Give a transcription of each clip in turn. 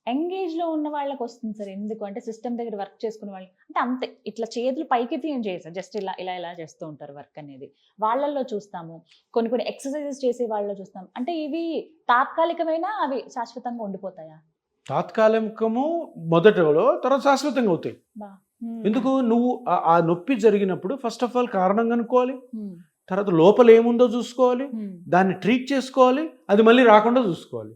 ఎంగేజ్‌లో ఉన్న వాళ్ళకొస్తుంది సార్. ఎందుకు అంటే సిస్టమ్ దగ్గర వర్క్ చేసుకునే వాళ్ళు అంటే అంతే. ఇట్లా చేతులు పైకెత్తి ఏం చేయరు సార్. జస్ట్ ఇలా చేస్తూ ఉంటారు వర్క్ అనేది. వాళ్ళల్లో చూస్తాము. కొన్ని ఎక్సర్‌సైజెస్ చేసే వాళ్ళలో చూస్తాం. అంటే ఇవి తాత్కాలికమైనా అవి శాశ్వతంగా ఉండిపోతాయా? తాత్కాలికము మొదటలో, తర్వాత శాశ్వతంగా అవుతాయి. బా ఎందుకు నువ్వు ఆ నొప్పి జరిగినప్పుడు ఫస్ట్ ఆఫ్ ఆల్ కారణం కనుక్కోవాలి, హ్మ్. తర్వాత లోపల ఏముందో చూసుకోవాలి, హ్మ్. దాన్ని ట్రీట్ చేసుకోవాలి, అది మళ్ళీ రాకుండా చూసుకోవాలి.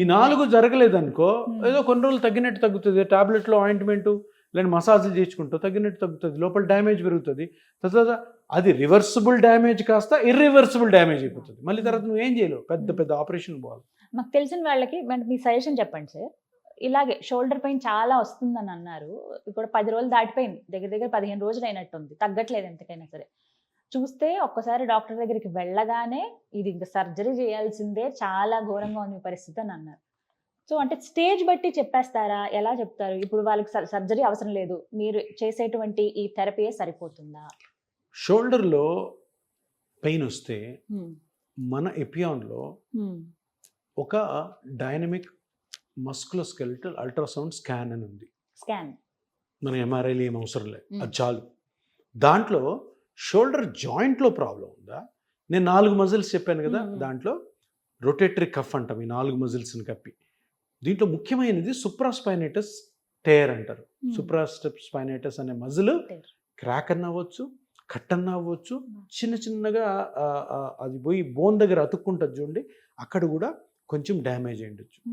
ఈ 4 జరగలేదనుకో ఏదో కొన్ని రోజులు తగ్గినట్టు తగ్గుతుంది, టాబ్లెట్లో ఆయింట్మెంటు లేని మసాజులు చేయించుకుంటూ తగ్గినట్టు తగ్గుతుంది, లోపల డ్యామేజ్ పెరుగుతుంది, తర్వాత అది రివర్సిబుల్ డ్యామేజ్ కాస్త ఇర్రివర్సిబుల్ డ్యామేజ్ అయిపోతుంది. మళ్ళీ తర్వాత నువ్వు ఏం చేయలేవు, పెద్ద ఆపరేషన్ పోవాలి. మాకు తెలిసిన వాళ్ళకి మీ సజెషన్ చెప్పండి సార్. ఇలాగే షోల్డర్ పెయిన్ చాలా వస్తుందని అన్నారు. ఇప్పుడు 10 రోజులు దాటిపోయింది. దగ్గర 15 రోజులు అయినట్టుంది. తగ్గట్లేదు ఎంతకైనా సరే. చూస్తే ఒక్కసారి డాక్టర్ దగ్గరికి వెళ్ళగానే ఇది ఇంక సర్జరీ చేయాల్సిందే, చాలా ఘోరంగా ఉంది మీ పరిస్థితి అని అన్నారు. సో అంటే స్టేజ్ బట్టి చెప్పేస్తారా? ఎలా చెప్తారు? ఇప్పుడు వాళ్ళకి సర్జరీ అవసరం లేదు, మీరు చేసేటువంటి ఈ థెరపీయే సరిపోతుందా? షోల్డర్లో పెయిన్ వస్తే మన ఎపియాన్లో ఒక డైనమిక్ మస్కులోస్కెలిటల్ అల్ట్రాసౌండ్ స్కాన్ అని ఉంది. స్కాన్ మన ఎంఆర్ఐలు ఏం అవసరం లేదు, అది చాలు. దాంట్లో షోల్డర్ జాయింట్లో ప్రాబ్లం ఉందా, నేను 4 మజిల్స్ చెప్పాను కదా, దాంట్లో రొటేటరీ కఫ్ అంటాం ఈ 4 మజిల్స్ని కప్పి. దీంట్లో ముఖ్యమైనది సుప్రాస్పైనేటస్ టేర్ అంటారు. సుప్రాస్పైనేటస్ అనే మజిల్ క్రాక్ అన్న అవ్వచ్చు, కట్ అన్న అవ్వచ్చు, చిన్నగా అది పోయి బోన్ దగ్గర అతుక్కుంటుంది చూడండి, అక్కడ కూడా కొంచెం డ్యామేజ్ అయ్యి ఉండొచ్చు.